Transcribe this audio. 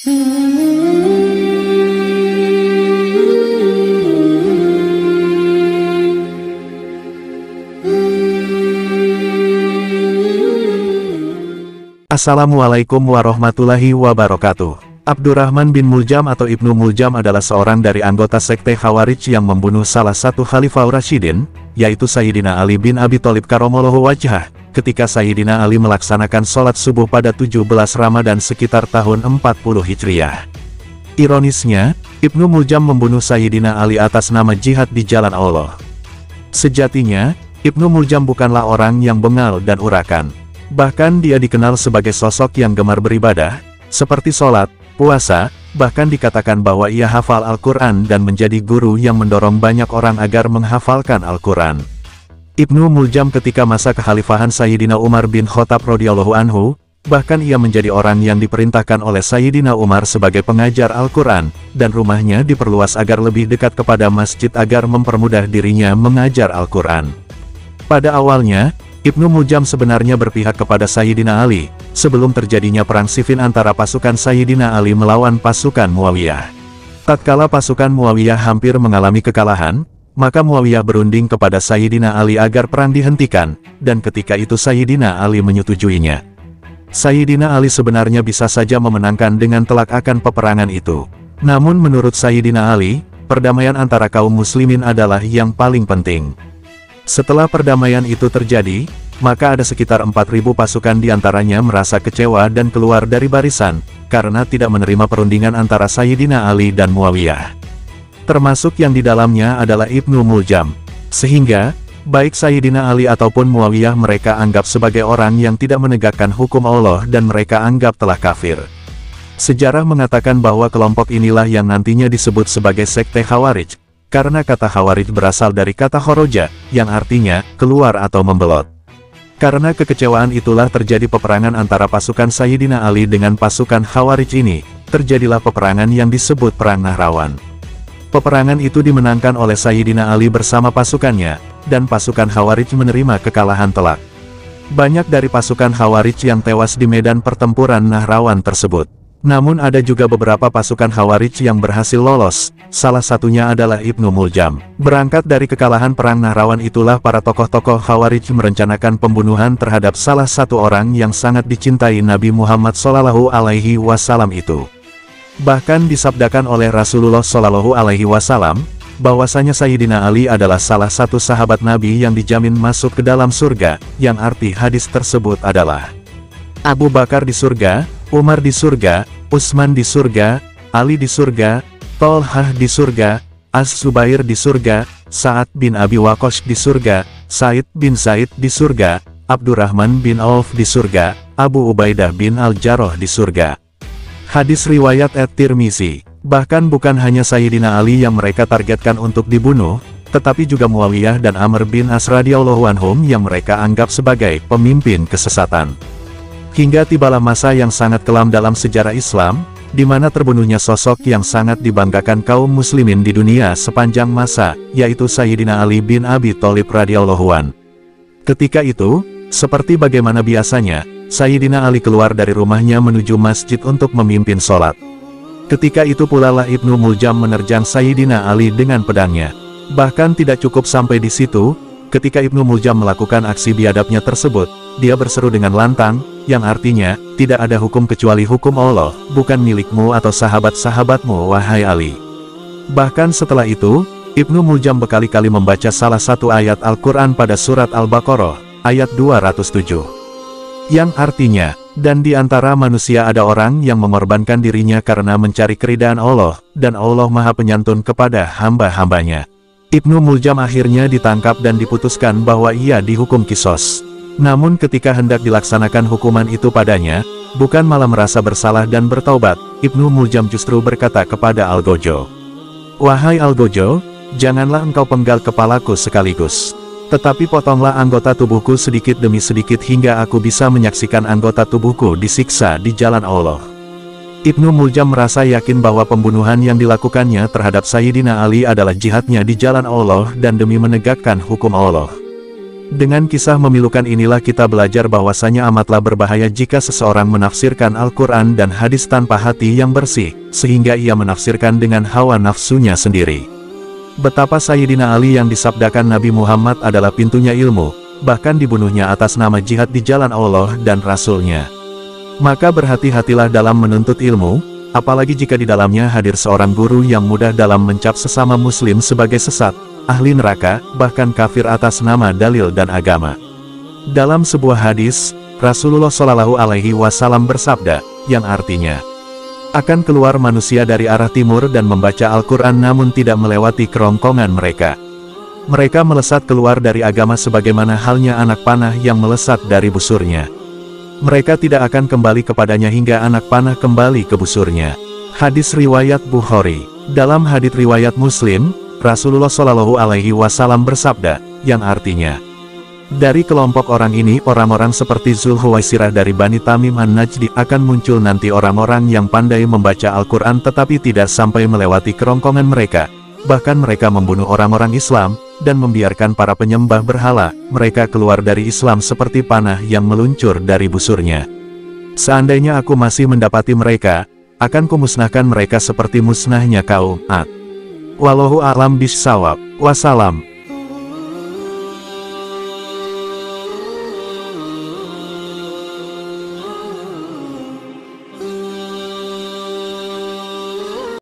Assalamualaikum warahmatullahi wabarakatuh. Abdurrahman bin Muljam atau Ibnu Muljam adalah seorang dari anggota sekte Khawarij yang membunuh salah satu Khalifah Rasyidin, yaitu Sayyidina Ali bin Abi Thalib karramallahu wajhah, ketika Sayyidina Ali melaksanakan sholat subuh pada 17 Ramadan sekitar tahun 40 Hijriah. Ironisnya, Ibnu Muljam membunuh Sayyidina Ali atas nama jihad di jalan Allah. Sejatinya, Ibnu Muljam bukanlah orang yang bengal dan urakan. Bahkan dia dikenal sebagai sosok yang gemar beribadah, seperti sholat, puasa, bahkan dikatakan bahwa ia hafal Al-Quran dan menjadi guru yang mendorong banyak orang agar menghafalkan Al-Quran. Ibnu Muljam ketika masa kekhalifahan Sayyidina Umar bin Khattab radhiyallahu anhu, bahkan ia menjadi orang yang diperintahkan oleh Sayyidina Umar sebagai pengajar Al-Quran, dan rumahnya diperluas agar lebih dekat kepada masjid agar mempermudah dirinya mengajar Al-Quran. Pada awalnya, Ibnu Muljam sebenarnya berpihak kepada Sayyidina Ali, sebelum terjadinya perang Siffin antara pasukan Sayyidina Ali melawan pasukan Muawiyah. Tatkala pasukan Muawiyah hampir mengalami kekalahan, maka Muawiyah berunding kepada Sayyidina Ali agar perang dihentikan, dan ketika itu Sayyidina Ali menyetujuinya. Sayyidina Ali sebenarnya bisa saja memenangkan dengan telak akan peperangan itu. Namun menurut Sayyidina Ali, perdamaian antara kaum muslimin adalah yang paling penting. Setelah perdamaian itu terjadi, maka ada sekitar 4.000 pasukan diantaranya merasa kecewa dan keluar dari barisan, karena tidak menerima perundingan antara Sayyidina Ali dan Muawiyah. Termasuk yang di dalamnya adalah Ibnu Muljam. Sehingga, baik Sayyidina Ali ataupun Muawiyah mereka anggap sebagai orang yang tidak menegakkan hukum Allah dan mereka anggap telah kafir. Sejarah mengatakan bahwa kelompok inilah yang nantinya disebut sebagai sekte Khawarij. Karena kata Khawarij berasal dari kata khoroja, yang artinya, keluar atau membelot. Karena kekecewaan itulah terjadi peperangan antara pasukan Sayyidina Ali dengan pasukan Khawarij ini, terjadilah peperangan yang disebut Perang Nahrawan. Peperangan itu dimenangkan oleh Sayyidina Ali bersama pasukannya, dan pasukan Khawarij menerima kekalahan telak. Banyak dari pasukan Khawarij yang tewas di medan pertempuran Nahrawan tersebut. Namun ada juga beberapa pasukan Khawarij yang berhasil lolos, salah satunya adalah Ibnu Muljam. Berangkat dari kekalahan Perang Nahrawan itulah para tokoh-tokoh Khawarij merencanakan pembunuhan terhadap salah satu orang yang sangat dicintai Nabi Muhammad SAW itu. Bahkan disabdakan oleh Rasulullah SAW, bahwasanya Sayyidina Ali adalah salah satu sahabat Nabi yang dijamin masuk ke dalam surga, yang arti hadis tersebut adalah Abu Bakar di surga, Umar di surga, Utsman di surga, Ali di surga, Thalhah di surga, Az-Zubair di surga, Sa'ad bin Abi Waqqas di surga, Said bin Zaid di surga, Abdurrahman bin Auf di surga, Abu Ubaidah bin Al-Jarrah di surga. Hadis riwayat At-Tirmizi. Bahkan bukan hanya Sayyidina Ali yang mereka targetkan untuk dibunuh, tetapi juga Muawiyah dan Amr bin As radhiyallahu anhum yang mereka anggap sebagai pemimpin kesesatan. Hingga tibalah masa yang sangat kelam dalam sejarah Islam, di mana terbunuhnya sosok yang sangat dibanggakan kaum muslimin di dunia sepanjang masa, yaitu Sayyidina Ali bin Abi Thalib radhiyallahu an. Ketika itu, seperti bagaimana biasanya, Sayyidina Ali keluar dari rumahnya menuju masjid untuk memimpin sholat. Ketika itu pula lah Ibnu Muljam menerjang Sayyidina Ali dengan pedangnya. Bahkan tidak cukup sampai di situ, ketika Ibnu Muljam melakukan aksi biadabnya tersebut, dia berseru dengan lantang, yang artinya, tidak ada hukum kecuali hukum Allah, bukan milikmu atau sahabat-sahabatmu wahai Ali. Bahkan setelah itu, Ibnu Muljam berkali-kali membaca salah satu ayat Al-Quran pada surat Al-Baqarah, ayat 207. Yang artinya, dan di antara manusia ada orang yang mengorbankan dirinya karena mencari keridaan Allah, dan Allah Maha Penyantun kepada hamba-hambanya. Ibnu Muljam akhirnya ditangkap dan diputuskan bahwa ia dihukum qisas. Namun ketika hendak dilaksanakan hukuman itu padanya, bukan malah merasa bersalah dan bertaubat, Ibnu Muljam justru berkata kepada Al-Gojo, "Wahai Al-Gojo, janganlah engkau penggal kepalaku sekaligus. Tetapi potonglah anggota tubuhku sedikit demi sedikit hingga aku bisa menyaksikan anggota tubuhku disiksa di jalan Allah." Ibnu Muljam merasa yakin bahwa pembunuhan yang dilakukannya terhadap Sayyidina Ali adalah jihadnya di jalan Allah dan demi menegakkan hukum Allah. Dengan kisah memilukan inilah kita belajar bahwasanya amatlah berbahaya jika seseorang menafsirkan Al-Quran dan hadis tanpa hati yang bersih, sehingga ia menafsirkan dengan hawa nafsunya sendiri. Betapa Sayyidina Ali yang disabdakan Nabi Muhammad adalah pintunya ilmu, bahkan dibunuhnya atas nama jihad di jalan Allah dan Rasul-Nya. Maka berhati-hatilah dalam menuntut ilmu, apalagi jika di dalamnya hadir seorang guru yang mudah dalam mencap sesama muslim sebagai sesat, ahli neraka, bahkan kafir atas nama dalil dan agama. Dalam sebuah hadis, Rasulullah Shallallahu Alaihi Wasallam bersabda, yang artinya, akan keluar manusia dari arah timur dan membaca Al-Quran namun tidak melewati kerongkongan mereka. Mereka melesat keluar dari agama sebagaimana halnya anak panah yang melesat dari busurnya. Mereka tidak akan kembali kepadanya hingga anak panah kembali ke busurnya. Hadis riwayat Bukhari. Dalam hadits riwayat Muslim, Rasulullah Shallallahu Alaihi Wasallam bersabda, yang artinya, dari kelompok orang ini orang-orang seperti Zulhuwaisirah dari Bani Tamim An-Najdi akan muncul nanti orang-orang yang pandai membaca Al-Quran tetapi tidak sampai melewati kerongkongan mereka. Bahkan mereka membunuh orang-orang Islam, dan membiarkan para penyembah berhala, mereka keluar dari Islam seperti panah yang meluncur dari busurnya. Seandainya aku masih mendapati mereka, akan kumusnahkan mereka seperti musnahnya kaum Ad. Wallahu a'lam bishshawab. Wassalam.